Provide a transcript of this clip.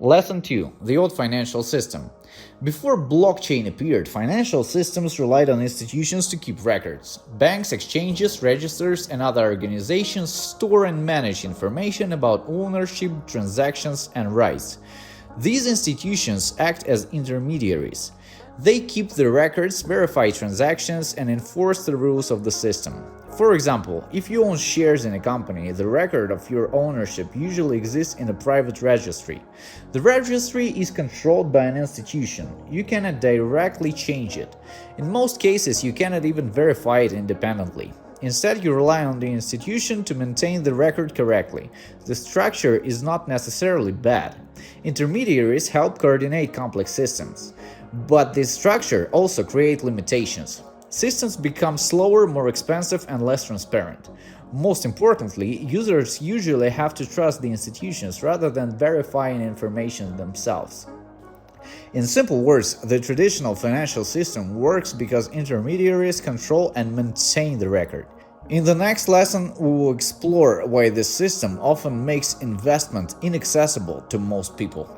Lesson 2. The old financial system. Before blockchain appeared, financial systems relied on institutions to keep records. Banks, exchanges, registers, and other organizations store and manage information about ownership, transactions, and rights. These institutions act as intermediaries. They keep the records, verify transactions, and enforce the rules of the system. For example, if you own shares in a company, the record of your ownership usually exists in a private registry. The registry is controlled by an institution. You cannot directly change it. In most cases, you cannot even verify it independently. Instead, you rely on the institution to maintain the record correctly. The structure is not necessarily bad. Intermediaries help coordinate complex systems. But this structure also creates limitations. Systems become slower, more expensive, and less transparent. Most importantly, users usually have to trust the institutions rather than verifying information themselves. In simple words, the traditional financial system works because intermediaries control and maintain the record. In the next lesson, we will explore why this system often makes investment inaccessible to most people.